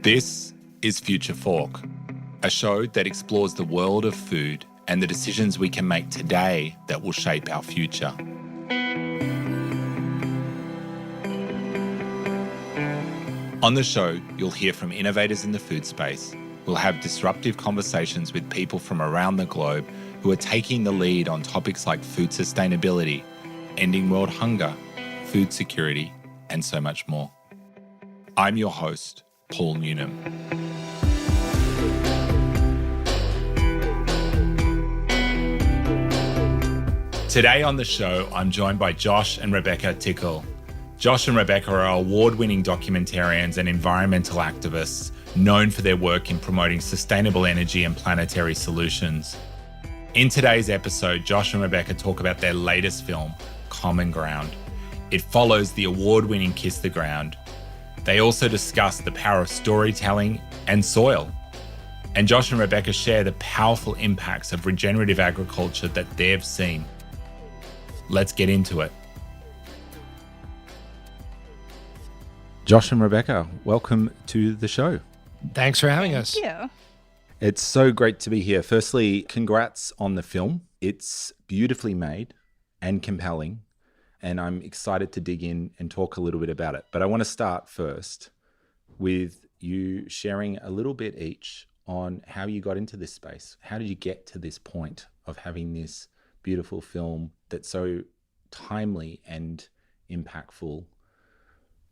This is Future Fork, a show that explores the world of food and the decisions we can make today that will shape our future. On the show, you'll hear from innovators in the food space. We'll have disruptive conversations with people from around the globe who are taking the lead on topics like food sustainability, ending world hunger, food security, and so much more. I'm your host, Paul Newnham. Today on the show, I'm joined by Josh and Rebecca Tickell. Josh and Rebecca are award-winning documentarians and environmental activists known for their work in promoting sustainable energy and planetary solutions. In today's episode, Josh and Rebecca talk about their latest film, Common Ground. It follows the award-winning Kiss the Ground. They also discuss the power of storytelling and soil. And Josh and Rebecca share the powerful impacts of regenerative agriculture that they've seen. Let's get into it. Josh and Rebecca, welcome to the show. Thanks for having us. Thank you. It's so great to be here. Firstly, congrats on the film. It's beautifully made and compelling, and I'm excited to dig in and talk a little bit about it. But I want to start first with you sharing a little bit each on how you got into this space. How did you get to this point of having this beautiful film that's so timely and impactful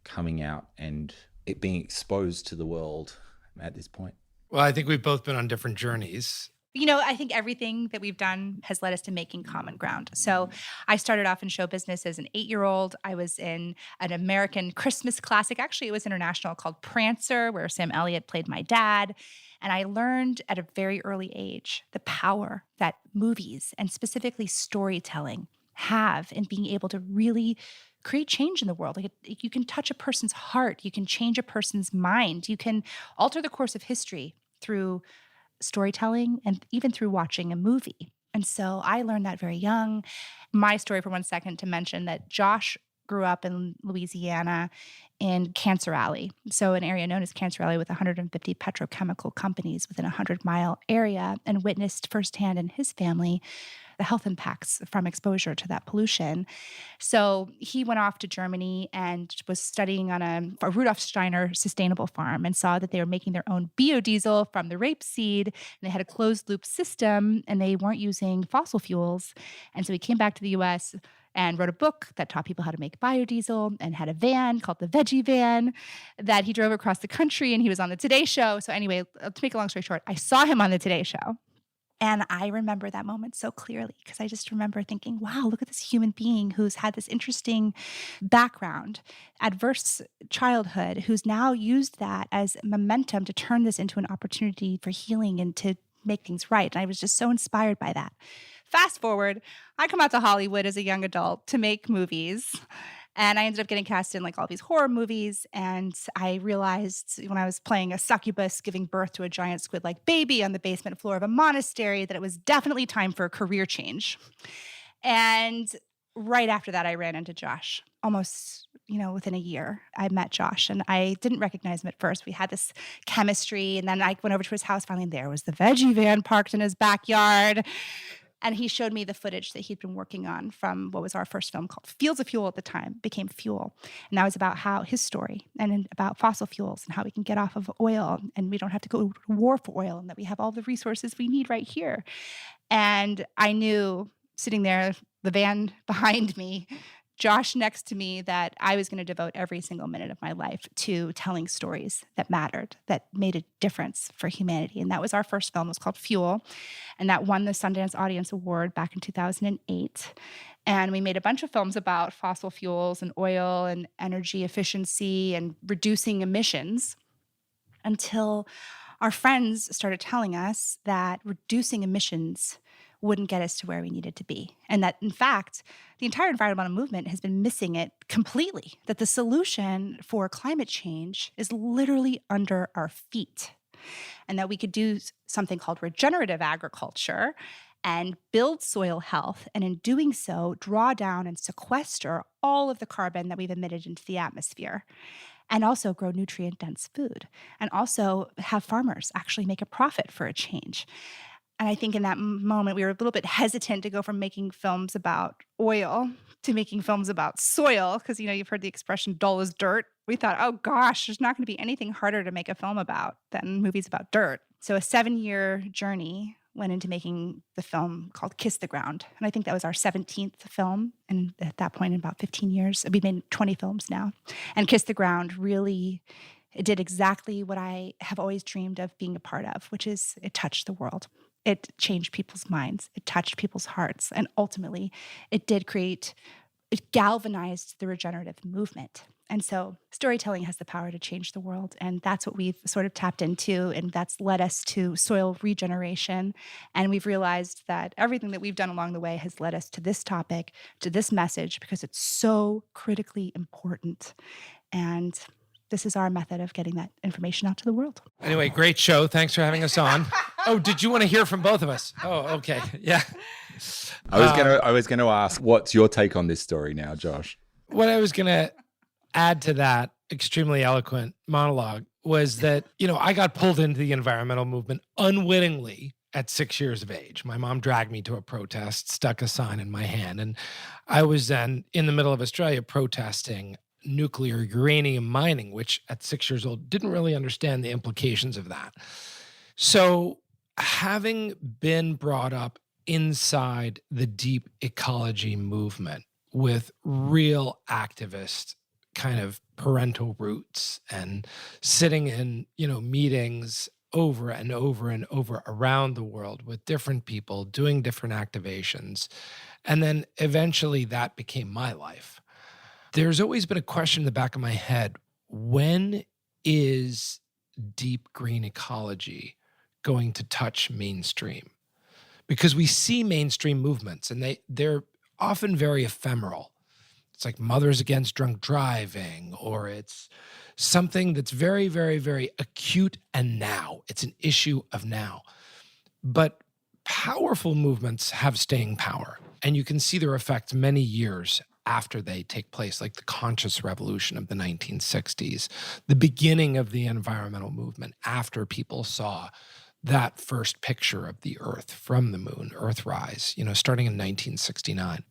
coming out and it being exposed to the world at this point? Well, I think we've both been on different journeys. You know, I think everything that we've done has led us to making common ground. So I started off in show business as an 8-year-old. I was in an American Christmas classic. Actually, it was international, called Prancer, where Sam Elliott played my dad. And I learned at a very early age the power that movies and specifically storytelling have in being able to really create change in the world. Like you can touch a person's heart. You can change a person's mind. You can alter the course of history through storytelling and even through watching a movie. And so I learned that very young. My story for 1 second to mention that Josh grew up in Louisiana in Cancer Alley. So an area known as Cancer Alley with 150 petrochemical companies within a 100-mile area, and witnessed firsthand in his family the health impacts from exposure to that pollution. So he went off to Germany and was studying on a Rudolf Steiner sustainable farm and saw that they were making their own biodiesel from the rapeseed, and they had a closed loop system and they weren't using fossil fuels. And so he came back to the US and wrote a book that taught people how to make biodiesel and had a van called the Veggie Van that he drove across the country, and he was on the Today Show. So anyway, to make a long story short, I saw him on the Today Show. And I remember that moment so clearly because I just remember thinking, wow, look at this human being who's had this interesting background, adverse childhood, who's now used that as momentum to turn this into an opportunity for healing and to make things right. And I was just so inspired by that. Fast forward, I come out to Hollywood as a young adult to make movies. And I ended up getting cast in like all these horror movies. And I realized when I was playing a succubus giving birth to a giant squid-like baby on the basement floor of a monastery that it was definitely time for a career change. And right after that, I ran into Josh. Almost, within a year, I met Josh. And I didn't recognize him at first. We had this chemistry. And then I went over to his house finally, and there was the Veggie Van parked in his backyard. And he showed me the footage that he'd been working on from what was our first film called Fields of Fuel at the time, became Fuel. And that was about how his story and about fossil fuels and how we can get off of oil and we don't have to go to war for oil and that we have all the resources we need right here. And I knew sitting there, the van behind me, Josh next to me, that I was going to devote every single minute of my life to telling stories that mattered, that made a difference for humanity. And that was our first film. It was called Fuel. And that won the Sundance Audience Award back in 2008. And we made a bunch of films about fossil fuels and oil and energy efficiency and reducing emissions until our friends started telling us that reducing emissions wouldn't get us to where we needed to be. And that, in fact, the entire environmental movement has been missing it completely, that the solution for climate change is literally under our feet, and that we could do something called regenerative agriculture and build soil health, and in doing so, draw down and sequester all of the carbon that we've emitted into the atmosphere. and also grow nutrient dense food, and also have farmers actually make a profit for a change. And I think in that moment, we were a little bit hesitant to go from making films about oil to making films about soil. Cause you've heard the expression dull as dirt. We thought, oh gosh, there's not going to be anything harder to make a film about than movies about dirt. So a 7-year journey went into making the film called Kiss the Ground. And I think that was our 17th film. And at that point, in about 15 years, we've made 20 films now. And Kiss the Ground really, it did exactly what I have always dreamed of being a part of, which is it touched the world. It changed people's minds. It touched people's hearts. And ultimately, it galvanized the regenerative movement. And so storytelling has the power to change the world. And that's what we've sort of tapped into. And that's led us to soil regeneration. And we've realized that everything that we've done along the way has led us to this topic, to this message, because it's so critically important. And this is our method of getting that information out to the world. Anyway, great show. Thanks for having us on. Oh, did you want to hear from both of us? Oh, okay. Yeah. I was gonna ask, what's your take on this story now, Josh? What I was going to add to that extremely eloquent monologue was that, I got pulled into the environmental movement unwittingly at 6 years of age. My mom dragged me to a protest, stuck a sign in my hand, and I was then in the middle of Australia protesting nuclear uranium mining, which at 6 years old didn't really understand the implications of that. So having been brought up inside the deep ecology movement with real activist kind of parental roots and sitting in, meetings over and over and over around the world with different people doing different activations. And then eventually that became my life. There's always been a question in the back of my head: when is deep green ecology going to touch mainstream? Because we see mainstream movements and they're often very ephemeral. It's like Mothers Against Drunk Driving, or it's something that's very, very, very acute and now. It's an issue of now. But powerful movements have staying power, and you can see their effects many years after they take place, like the conscious revolution of the 1960s, the beginning of the environmental movement after people saw that first picture of the Earth from the moon, Earthrise, starting in 1969.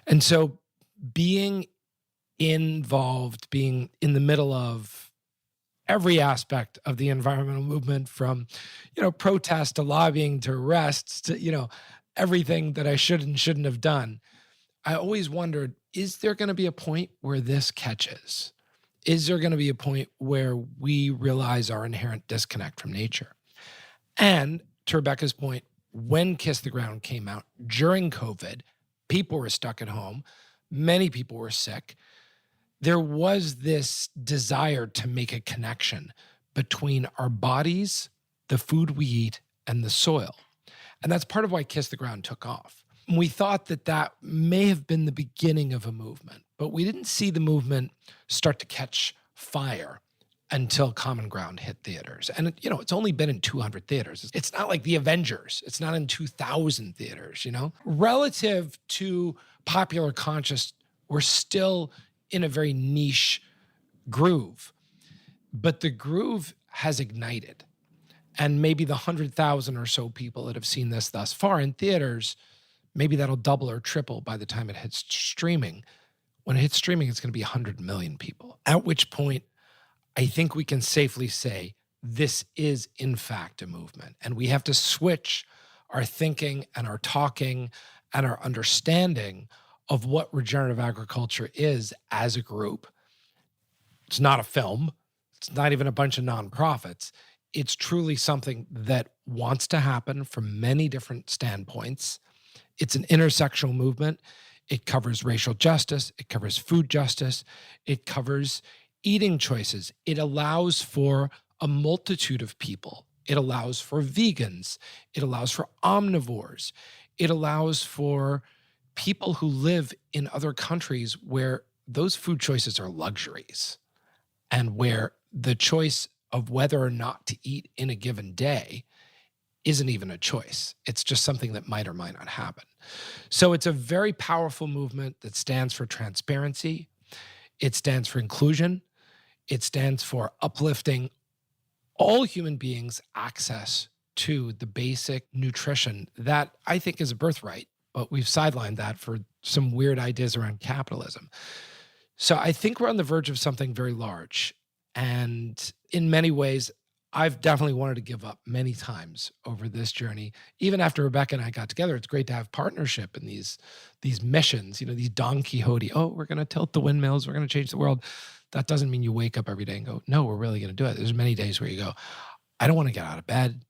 And so being involved, being in the middle of every aspect of the environmental movement, from, protest to lobbying to arrests to, everything that I should and shouldn't have done, I always wondered, is there going to be a point where this catches? Is there going to be a point where we realize our inherent disconnect from nature? And to Rebecca's point, when Kiss the Ground came out during COVID, people were stuck at home. Many people were sick. There was this desire to make a connection between our bodies, the food we eat, and the soil. And that's part of why Kiss the Ground took off. We thought that may have been the beginning of a movement, but we didn't see the movement start to catch fire until Common Ground hit theaters. And, it's only been in 200 theaters. It's not like The Avengers. It's not in 2,000 theaters, Relative to popular conscious, we're still in a very niche groove. But the groove has ignited. And maybe the 100,000 or so people that have seen this thus far in theaters, maybe that'll double or triple by the time it hits streaming. When it hits streaming, it's going to be 100 million people. At which point, I think we can safely say this is, in fact, a movement. And we have to switch our thinking and our talking and our understanding of what regenerative agriculture is as a group. It's not a film. It's not even a bunch of nonprofits. It's truly something that wants to happen from many different standpoints. It's an intersectional movement. It covers racial justice. It covers food justice. It covers eating choices. It allows for a multitude of people. It allows for vegans. It allows for omnivores. It allows for people who live in other countries where those food choices are luxuries, and where the choice of whether or not to eat in a given day isn't even a choice. It's just something that might or might not happen. So it's a very powerful movement that stands for transparency. It stands for inclusion. It stands for uplifting all human beings' access to the basic nutrition that I think is a birthright, but we've sidelined that for some weird ideas around capitalism. So I think we're on the verge of something very large. And in many ways, I've definitely wanted to give up many times over this journey. Even after Rebecca and I got together, it's great to have partnership in these missions, these Don Quixote, oh, we're going to tilt the windmills, we're going to change the world. That doesn't mean you wake up every day and go, no, we're really going to do it. There's many days where you go, I don't want to get out of bed.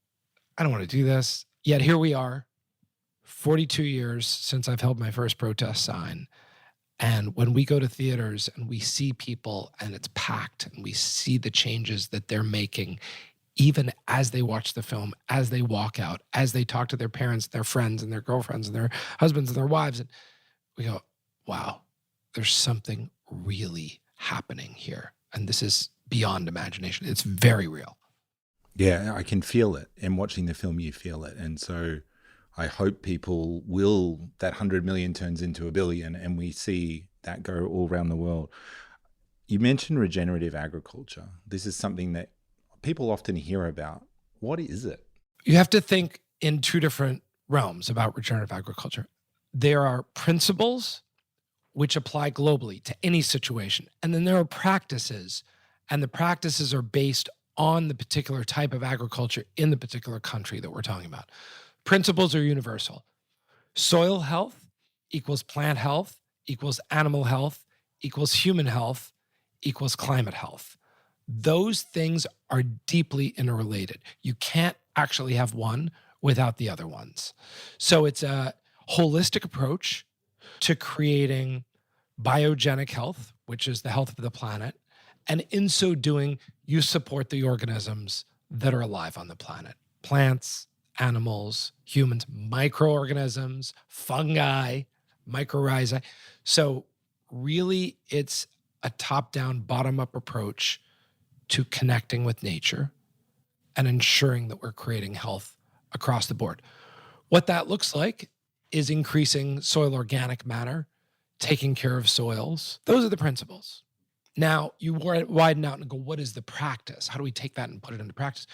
I don't want to do this. Yet here we are, 42 years since I've held my first protest sign. And when we go to theaters and we see people and it's packed and we see the changes that they're making, even as they watch the film, as they walk out, as they talk to their parents, their friends and their girlfriends and their husbands and their wives, and we go, wow, there's something really happening here. And this is beyond imagination. It's very real. Yeah, I can feel it. And watching the film, you feel it. And so I hope people that 100 million turns into 1 billion and we see that go all around the world. You mentioned regenerative agriculture. This is something that people often hear about. What is it? You have to think in two different realms about regenerative agriculture. There are principles which apply globally to any situation. And then there are practices, and the practices are based on the particular type of agriculture in the particular country that we're talking about. Principles are universal. Soil health equals plant health equals animal health equals human health equals climate health. Those things are deeply interrelated. You can't actually have one without the other ones. So it's a holistic approach to creating biogenic health, which is the health of the planet. And in so doing, you support the organisms that are alive on the planet. Plants, animals, humans, microorganisms, fungi, mycorrhizae. So really, it's a top-down, bottom-up approach to connecting with nature and ensuring that we're creating health across the board. What that looks like is increasing soil organic matter, taking care of soils. Those are the principles. Now, you widen out and go, what is the practice? How do we take that and put it into practice?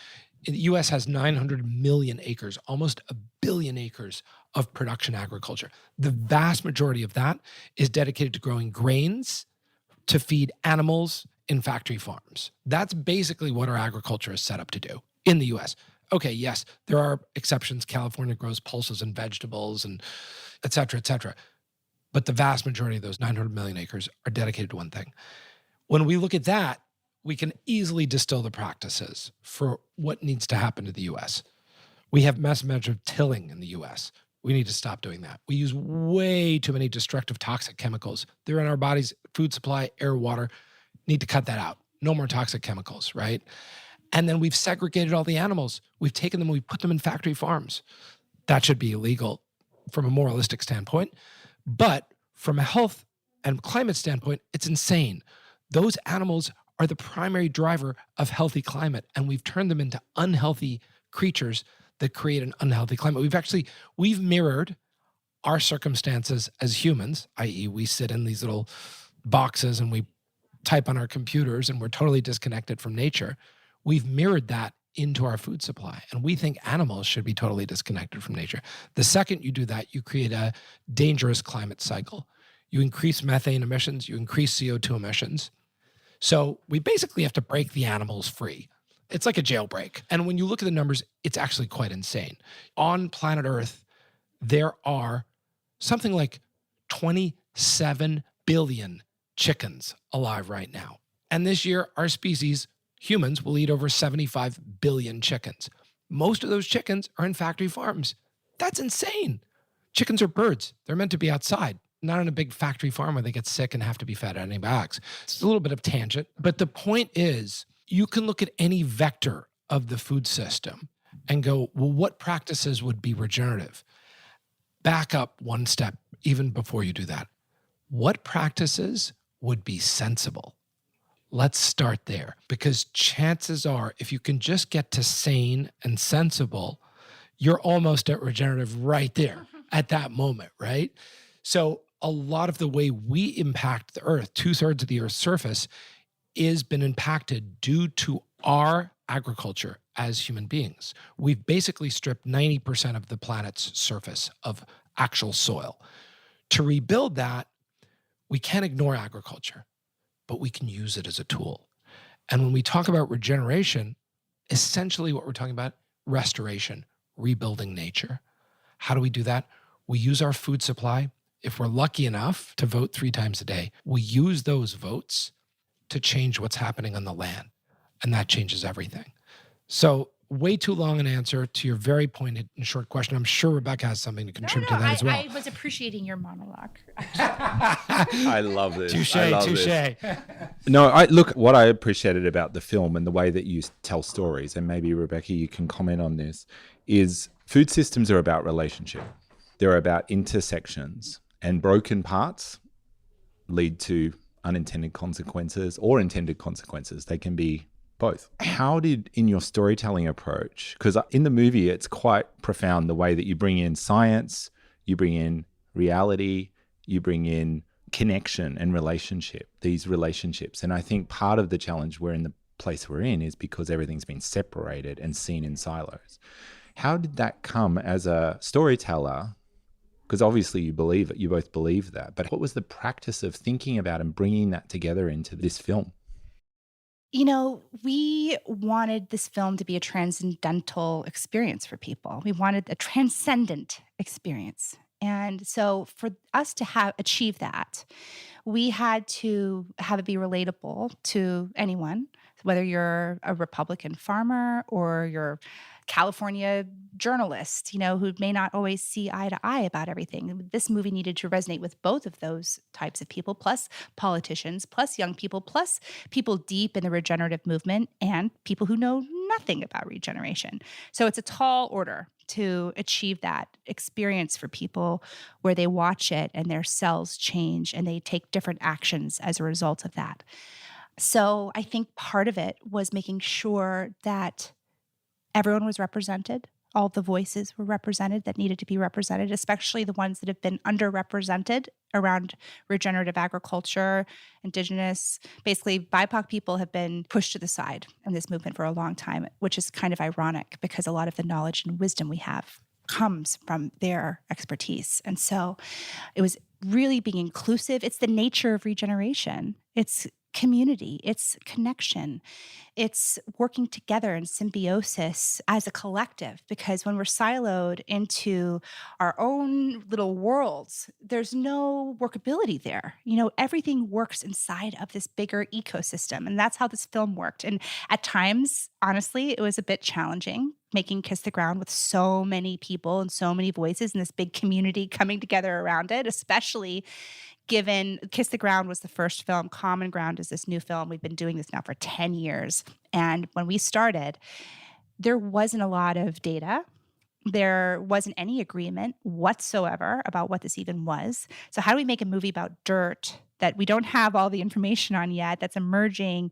The U.S. has 900 million acres, almost 1 billion acres of production agriculture. The vast majority of that is dedicated to growing grains to feed animals in factory farms. That's basically what our agriculture is set up to do in the U.S. Okay, yes, there are exceptions. California grows pulses and vegetables and et cetera, et cetera. But the vast majority of those 900 million acres are dedicated to one thing. When we look at that, we can easily distill the practices for what needs to happen to the U.S. We have mass amounts of tilling in the U.S. We need to stop doing that. We use way too many destructive toxic chemicals. They're in our bodies, food supply, air, water. Need to cut that out. No more toxic chemicals, right? And then we've segregated all the animals. We've taken them, we've put them in factory farms. That should be illegal from a moralistic standpoint. But from a health and climate standpoint, it's insane. Those animals are the primary driver of healthy climate, and we've turned them into unhealthy creatures that create an unhealthy climate. We've mirrored our circumstances as humans, i.e. we sit in these little boxes and we type on our computers and we're totally disconnected from nature. We've mirrored that into our food supply, and we think animals should be totally disconnected from nature. The second you do that, you create a dangerous climate cycle. You increase methane emissions, you increase CO2 emissions. So we basically have to break the animals free. It's like a jailbreak. And when you look at the numbers, it's actually quite insane. On planet Earth, there are something like 27 billion chickens alive right now. And this year, our species, humans, will eat over 75 billion chickens. Most of those chickens are in factory farms. That's insane. Chickens are birds. They're meant to be outside, not in a big factory farm where they get sick and have to be fed antibiotics. It's a little bit of tangent, but the point is, you can look at any vector of the food system and go, well, what practices would be regenerative? Back up one step, even before you do that. What practices would be sensible? Let's start there, because chances are, if you can just get to sane and sensible, you're almost at regenerative right there at that moment, right? So a lot of the way we impact the Earth, 2/3 of the Earth's surface, is been impacted due to our agriculture as human beings. We've basically stripped 90% of the planet's surface of actual soil. To rebuild that, we can't ignore agriculture, but we can use it as a tool. And when we talk about regeneration, essentially what we're talking about, restoration, rebuilding nature. How do we do that? We use our food supply. If we're lucky enough to vote 3 times a day, we use those votes to change what's happening on the land. And that changes everything. So way too long an answer to your very pointed and short question. I'm sure Rebecca has something to contribute to that as well. I was appreciating your monologue. I love this. Touche. No, look, what I appreciated about the film and the way that you tell stories, and maybe Rebecca, you can comment on this, is food systems are about relationship. They're about intersections, and broken parts lead to unintended consequences or intended consequences. They can be both. How did, in your storytelling approach, because in the movie, it's quite profound the way that you bring in science, you bring in reality, you bring in connection and relationship, these relationships. And I think part of the challenge we're in the place we're in is because everything's been separated and seen in silos. How did that come as a storyteller? Because obviously you believe it, you both believe that. But what was the practice of thinking about and bringing that together into this film? You know, we wanted this film to be a transcendental experience for people. We wanted a transcendent experience. And so for us to achieve that, we had to have it be relatable to anyone, whether you're a Republican farmer or you're California journalist, who may not always see eye to eye about everything. This movie needed to resonate with both of those types of people, plus politicians, plus young people, plus people deep in the regenerative movement and people who know nothing about regeneration. So it's a tall order to achieve that experience for people where they watch it and their cells change and they take different actions as a result of that. So I think part of it was making sure that everyone was represented. All the voices were represented that needed to be represented, especially the ones that have been underrepresented around regenerative agriculture, indigenous, basically BIPOC people have been pushed to the side in this movement for a long time, which is kind of ironic because a lot of the knowledge and wisdom we have comes from their expertise. And so it was really being inclusive. It's the nature of regeneration. It's community, it's connection, it's working together in symbiosis as a collective, because when we're siloed into our own little worlds, there's no workability there. Everything works inside of this bigger ecosystem, and that's how this film worked. And at times, honestly, it was a bit challenging making Kiss the Ground with so many people and so many voices and this big community coming together around it, especially given Kiss the Ground was the first film. Common Ground is this new film. We've been doing this now for 10 years. And when we started, there wasn't a lot of data. There wasn't any agreement whatsoever about what this even was. So how do we make a movie about dirt that we don't have all the information on yet, that's emerging,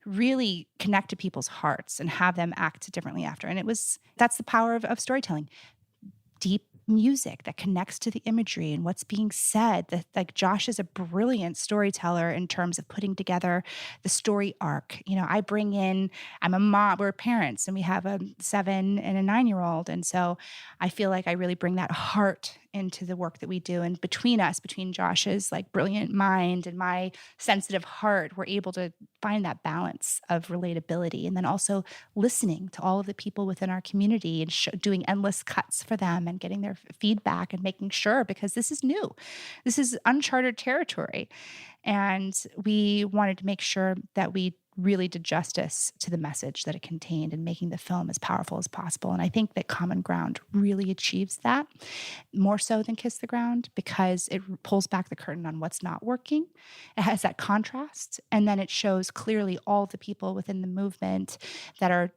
really connect to people's hearts and have them act differently after? And that's the power of storytelling. Deep music that connects to the imagery and what's being said. Like Josh is a brilliant storyteller in terms of putting together the story arc. I'm a mom, we're parents, and we have a 7 and a 9-year-old. And so I feel like I really bring that heart into the work that we do. And between Josh's brilliant mind and my sensitive heart, we're able to find that balance of relatability, and then also listening to all of the people within our community and doing endless cuts for them and getting their feedback and making sure, because this is new. This is uncharted territory. And we wanted to make sure that we really did justice to the message that it contained and making the film as powerful as possible. And I think that Common Ground really achieves that more so than Kiss the Ground, because it pulls back the curtain on what's not working. It has that contrast, and then it shows clearly all the people within the movement that are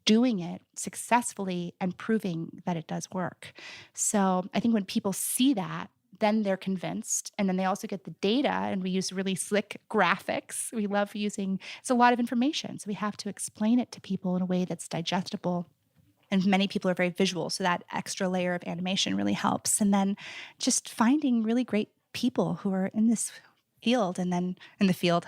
doing it successfully and proving that it does work. So I think when people see that, then they're convinced. And then they also get the data, and we use really slick graphics. We love it's a lot of information. So we have to explain it to people in a way that's digestible. And many people are very visual, so that extra layer of animation really helps. And then just finding really great people who are in this field and then in the field,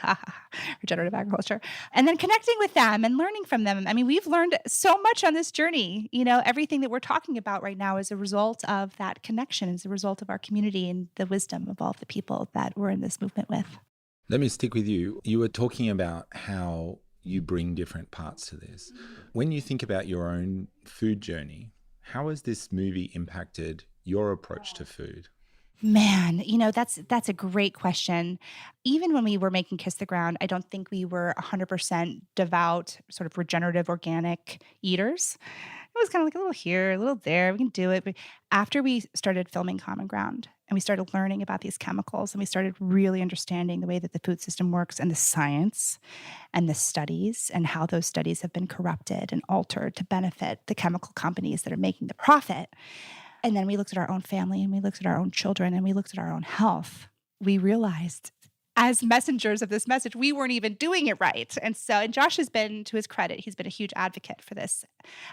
regenerative agriculture, and then connecting with them and learning from them. I mean, we've learned so much on this journey. Everything that we're talking about right now is a result of that connection, is a result of our community and the wisdom of all the people that we're in this movement with. Let me stick with you. You were talking about how you bring different parts to this. When you think about your own food journey, how has this movie impacted your approach to food? Man, that's a great question. Even when we were making Kiss the Ground, I don't think we were 100% devout, sort of regenerative, organic eaters. It was kind of like a little here, a little there. We can do it. But after we started filming Common Ground and we started learning about these chemicals and we started really understanding the way that the food system works and the science and the studies and how those studies have been corrupted and altered to benefit the chemical companies that are making the profit. And then we looked at our own family and we looked at our own children and we looked at our own health. We realized as messengers of this message, we weren't even doing it right. And Josh has been, to his credit, he's been a huge advocate for this.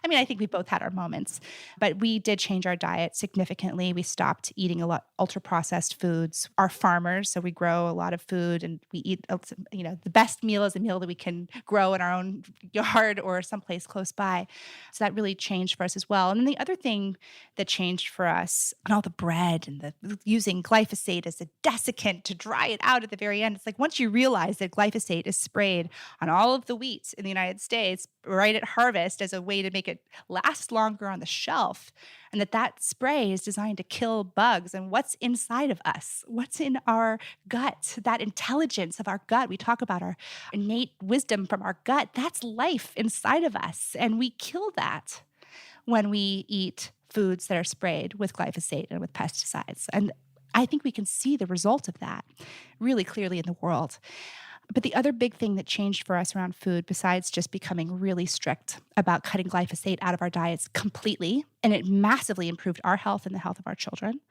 I mean, I think we both had our moments, but we did change our diet significantly. We stopped eating a lot ultra processed foods. Our farmers, so we grow a lot of food and we eat, the best meal is a meal that we can grow in our own yard or someplace close by. So that really changed for us as well. And then the other thing that changed for us, and all the bread and the using glyphosate as a desiccant to dry it out at the very end. It's like once you realize that glyphosate is sprayed on all of the wheat in the United States right at harvest as a way to make it last longer on the shelf, and that spray is designed to kill bugs, and what's inside of us, what's in our gut, that intelligence of our gut. We talk about our innate wisdom from our gut. That's life inside of us, and we kill that when we eat foods that are sprayed with glyphosate and with pesticides. And I think we can see the result of that really clearly in the world. But the other big thing that changed for us around food, besides just becoming really strict about cutting glyphosate out of our diets completely, and it massively improved our health and the health of our children,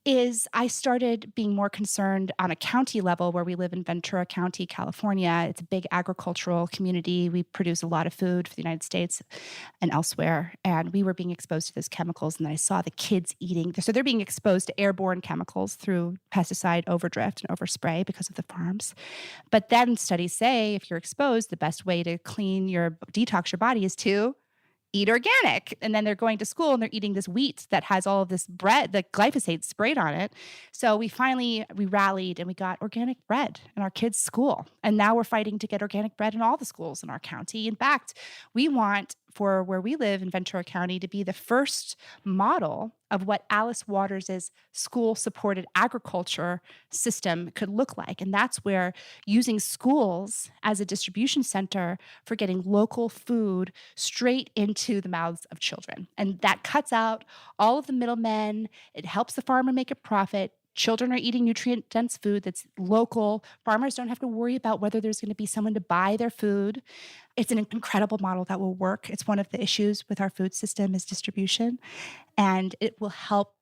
is I started being more concerned on a county level where we live in Ventura County, California. It's a big agricultural community. We produce a lot of food for the United States and elsewhere. And we were being exposed to those chemicals. And then I saw the kids eating. So they're being exposed to airborne chemicals through pesticide overdrift and overspray because of the farms. But then studies say if you're exposed, the best way to detox your body is to eat organic. And then they're going to school and they're eating this wheat that has all of this bread, the glyphosate sprayed on it. So we rallied and we got organic bread in our kids' school. And now we're fighting to get organic bread in all the schools in our county. In fact, we want for where we live in Ventura County to be the first model of what Alice Waters' school-supported agriculture system could look like. And that's where using schools as a distribution center for getting local food straight into the mouths of children. And that cuts out all of the middlemen. It helps the farmer make a profit. Children are eating nutrient-dense food that's local. Farmers don't have to worry about whether there's going to be someone to buy their food. It's an incredible model that will work. It's one of the issues with our food system is distribution. And it will help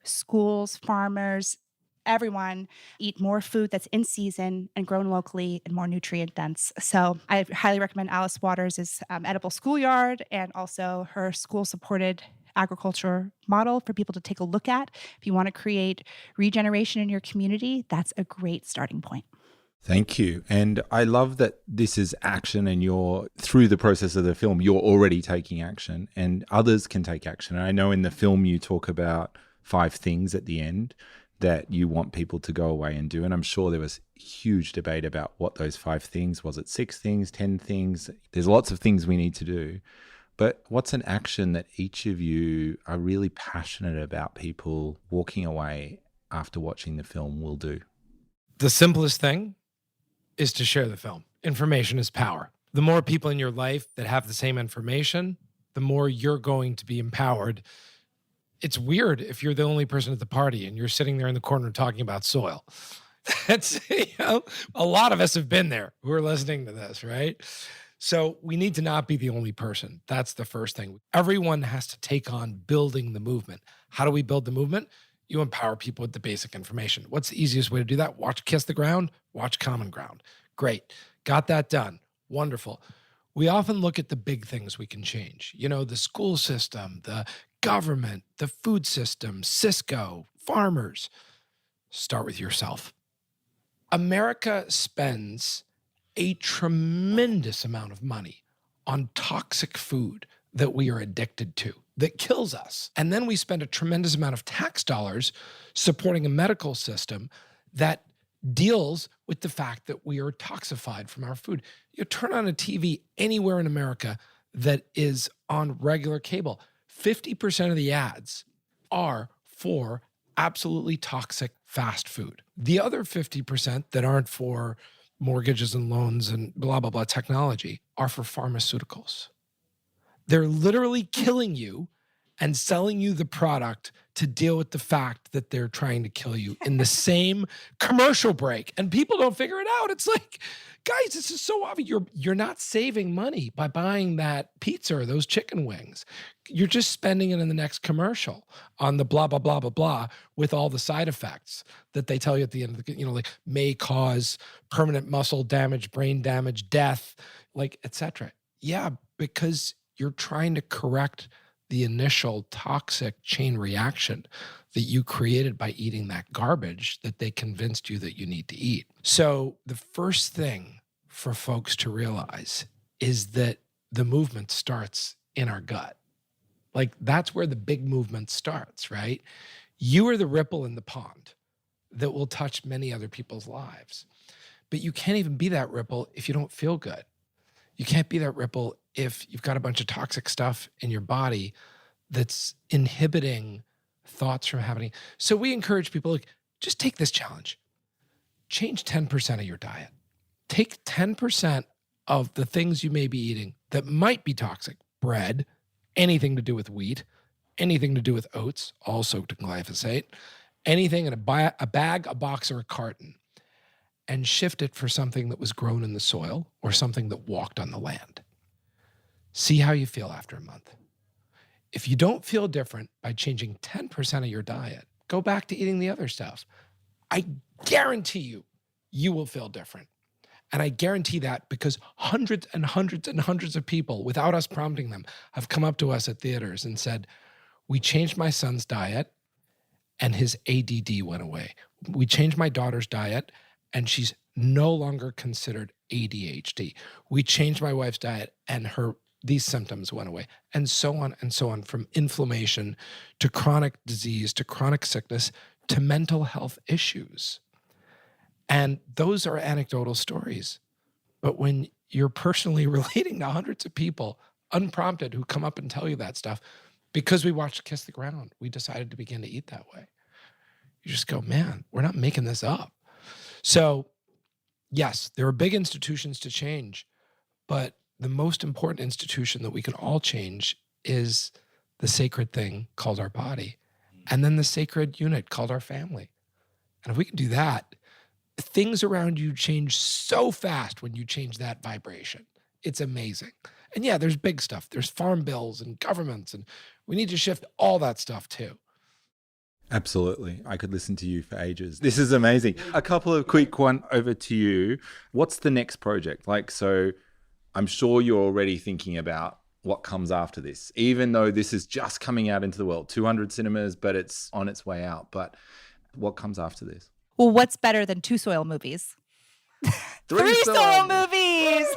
schools, farmers, everyone eat more food that's in season and grown locally and more nutrient dense. So I highly recommend Alice Waters' Edible Schoolyard and also her school-supported agriculture model for people to take a look at. If you want to create regeneration in your community, that's a great starting point. Thank you. And I love that this is action and through the process of the film, you're already taking action and others can take action. And I know in the film you talk about 5 things at the end that you want people to go away and do. And I'm sure there was huge debate about what those 5 things, was it 6 things, 10 things? There's lots of things we need to do. But what's an action that each of you are really passionate about people walking away after watching the film will do? The simplest thing is to share the film. Information is power. The more people in your life that have the same information, the more you're going to be empowered. It's weird if you're the only person at the party and you're sitting there in the corner talking about soil. That's, a lot of us have been there who are listening to this, right? So we need to not be the only person. That's the first thing. Everyone has to take on building the movement. How do we build the movement? You empower people with the basic information. What's the easiest way to do that? Watch Kiss the Ground, watch Common Ground. Great. Got that done. Wonderful. We often look at the big things we can change. The school system, the government, the food system, Cisco, farmers. Start with yourself. America spends a tremendous amount of money on toxic food that we are addicted to, that kills us. And then we spend a tremendous amount of tax dollars supporting a medical system that deals with the fact that we are toxified from our food. You turn on a TV anywhere in America that is on regular cable, 50% of the ads are for absolutely toxic fast food. The other 50% that aren't for mortgages and loans and blah, blah, blah technology are for pharmaceuticals. They're literally killing you and selling you the product to deal with the fact that they're trying to kill you in the same commercial break. And people don't figure it out. It's like, guys, this is so obvious. You're not saving money by buying that pizza or those chicken wings. You're just spending it in the next commercial on the blah, blah, blah, blah, blah, with all the side effects that they tell you at the end of the, like may cause permanent muscle damage, brain damage, death, like, et cetera. Yeah, because you're trying to correct the initial toxic chain reaction that you created by eating that garbage that they convinced you that you need to eat. So the first thing for folks to realize is that the movement starts in our gut. Like that's where the big movement starts, right? You are the ripple in the pond that will touch many other people's lives. But you can't even be that ripple if you don't feel good. You can't be that ripple if you've got a bunch of toxic stuff in your body that's inhibiting thoughts from happening. So we encourage people, like, just take this challenge. Change 10% of your diet. Take 10% of the things you may be eating that might be toxic. Bread, anything to do with wheat, anything to do with oats, all soaked in glyphosate, anything in a bag, a box, or a carton, and shift it for something that was grown in the soil or something that walked on the land. See how you feel after a month. If you don't feel different by changing 10% of your diet, go back to eating the other stuff. I guarantee you, you will feel different. And I guarantee that because hundreds and hundreds and hundreds of people, without us prompting them, have come up to us at theaters and said, we changed my son's diet and his ADD went away. We changed my daughter's diet and she's no longer considered ADHD. We changed my wife's diet and these symptoms went away, and so on, from inflammation to chronic disease, to chronic sickness, to mental health issues. And those are anecdotal stories. But when you're personally relating to hundreds of people, unprompted, who come up and tell you that stuff, because we watched Kiss the Ground, we decided to begin to eat that way. You just go, man, we're not making this up. So yes, there are big institutions to change, but the most important institution that we can all change is the sacred thing called our body, and then the sacred unit called our family. And if we can do that, things around you change so fast when you change that vibration. It's amazing. And yeah, there's big stuff. There's farm bills and governments, and we need to shift all that stuff too. Absolutely. I could listen to you for ages. This is amazing. A couple of quick one over to you. What's the next project? So I'm sure you're already thinking about what comes after this, even though this is just coming out into the world, 200 cinemas, but it's on its way out. But what comes after this? Well, what's better than 2 soil movies? 3 soil movies.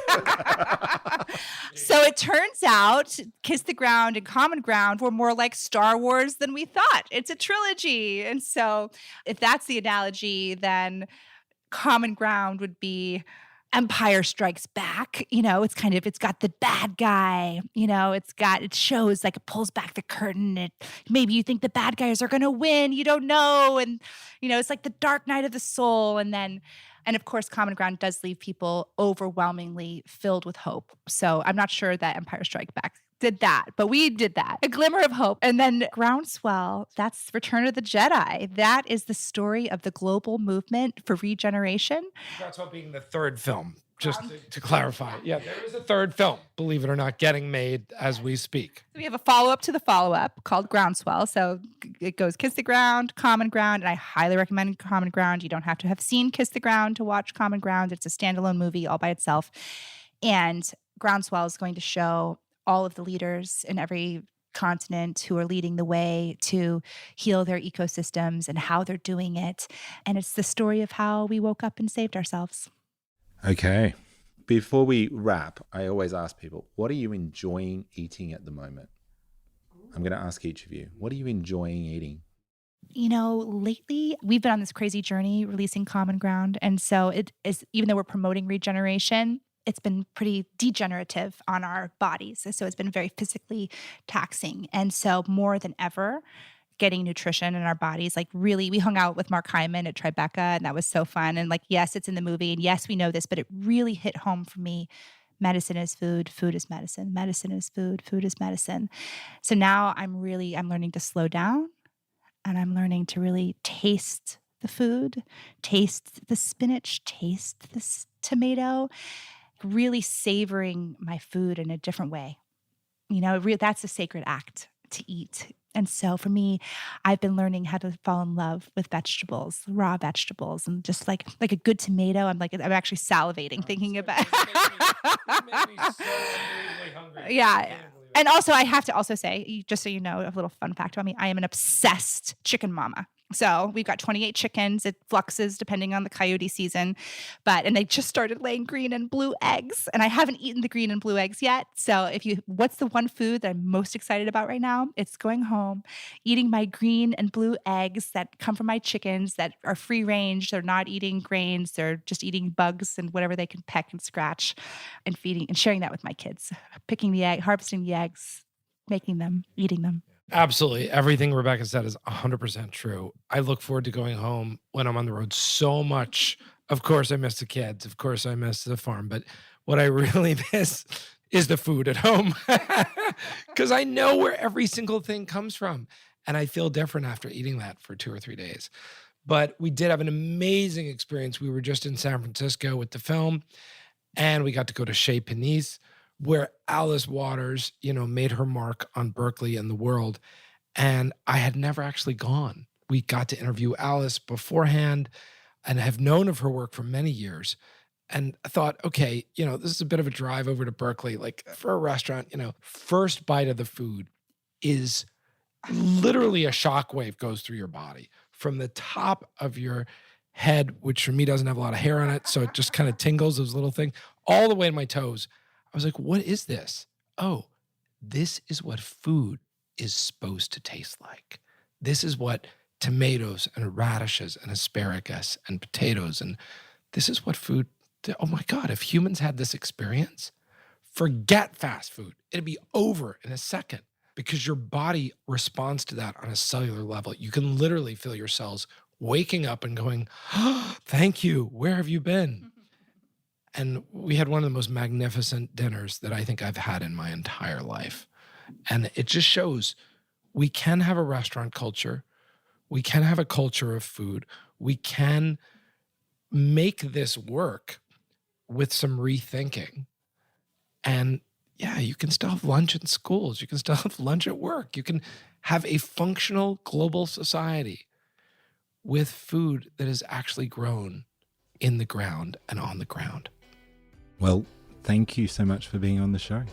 So it turns out Kiss the Ground and Common Ground were more like Star Wars than we thought. It's a trilogy. And so if that's the analogy, then Common Ground would be Empire Strikes Back. It's got the bad guy, it shows, like, it pulls back the curtain. Maybe you think the bad guys are going to win. You don't know. And, it's like the dark night of the soul. And of course, Common Ground does leave people overwhelmingly filled with hope. So I'm not sure that Empire Strikes Back did that, but we did that. A glimmer of hope. And then Groundswell, that's Return of the Jedi. That is the story of the global movement for regeneration. Groundswell being the third film, just to clarify. Yeah, there is a third film, believe it or not, getting made as we speak. So we have a follow-up to the follow-up called Groundswell. So it goes Kiss the Ground, Common Ground, and I highly recommend Common Ground. You don't have to have seen Kiss the Ground to watch Common Ground. It's a standalone movie all by itself. And Groundswell is going to show all of the leaders in every continent who are leading the way to heal their ecosystems and how they're doing it. And it's the story of how we woke up and saved ourselves. Okay. Before we wrap, I always ask people, what are you enjoying eating at the moment? I'm going to ask each of you, what are you enjoying eating? You know, lately we've been on this crazy journey releasing Common Ground. And so it is, even though we're promoting regeneration, it's been pretty degenerative on our bodies. So it's been very physically taxing. And so more than ever, getting nutrition in our bodies, like really, we hung out with Mark Hyman at Tribeca, and that was so fun. And like, yes, it's in the movie, and yes, we know this, but it really hit home for me. Medicine is food, food is medicine, medicine is food, food is medicine. So now I'm learning to slow down, and I'm learning to really taste the food, taste the spinach, taste this tomato, really savoring my food in a different way. You know, that's a sacred act to eat. And so for me, I've been learning how to fall in love with vegetables, raw vegetables, and just like a good tomato. I'm actually salivating thinking about. You make me so unbelievably hungry. Yeah. And also, I have to also say, just so you know, a little fun fact about me, I am an obsessed chicken mama. So we've got 28 chickens. It fluxes depending on the coyote season. And they just started laying green and blue eggs. And I haven't eaten the green and blue eggs yet. So what's the one food that I'm most excited about right now? It's going home, eating my green and blue eggs that come from my chickens that are free range. They're not eating grains. They're just eating bugs and whatever they can peck and scratch, and feeding and sharing that with my kids, picking the egg, harvesting the eggs, making them, eating them. Absolutely. Everything Rebecca said is 100% true. I look forward to going home when I'm on the road so much. Of course, I miss the kids. Of course, I miss the farm. But what I really miss is the food at home, because I know where every single thing comes from. And I feel different after eating that for 2 or 3 days. But we did have an amazing experience. We were just in San Francisco with the film, and we got to go to Chez Panisse, where Alice Waters, made her mark on Berkeley and the world. And I had never actually gone. We got to interview Alice beforehand and have known of her work for many years. And I thought, okay, this is a bit of a drive over to Berkeley. Like for a restaurant, first bite of the food is literally a shockwave goes through your body from the top of your head, which for me doesn't have a lot of hair on it. So it just kind of tingles, those little things, all the way to my toes. I was like, what is this? Oh, this is what food is supposed to taste like. This is what tomatoes and radishes and asparagus and potatoes, and this is what food, oh my God, if humans had this experience, forget fast food. It'd be over in a second because your body responds to that on a cellular level. You can literally feel your cells waking up and going, oh, thank you. Where have you been? And we had one of the most magnificent dinners that I think I've had in my entire life. And it just shows we can have a restaurant culture. We can have a culture of food. We can make this work with some rethinking. And yeah, you can still have lunch in schools. You can still have lunch at work. You can have a functional global society with food that is actually grown in the ground and on the ground. Well, thank you so much for being on the show.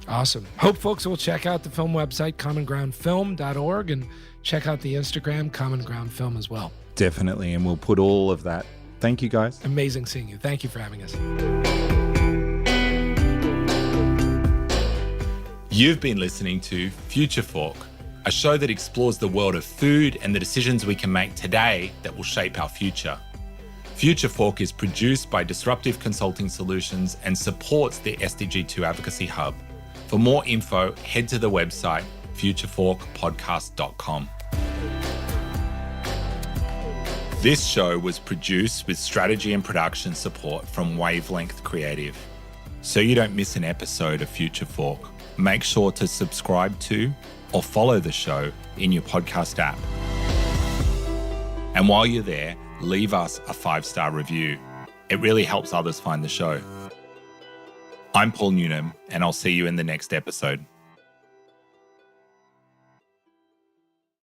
Awesome. Hope folks will check out the film website, commongroundfilm.org, and check out the Instagram, Common Ground Film, as well. Definitely. And we'll put all of that. Thank you, guys. Amazing seeing you. Thank you for having us. You've been listening to Future Fork, a show that explores the world of food and the decisions we can make today that will shape our future. Future Fork is produced by Disruptive Consulting Solutions and supports the SDG2 Advocacy Hub. For more info, head to the website futureforkpodcast.com. This show was produced with strategy and production support from Wavelength Creative. So you don't miss an episode of Future Fork, make sure to subscribe to or follow the show in your podcast app. And while you're there, leave us a 5-star review. It really helps others find the show. I'm Paul Newnham, and I'll see you in the next episode.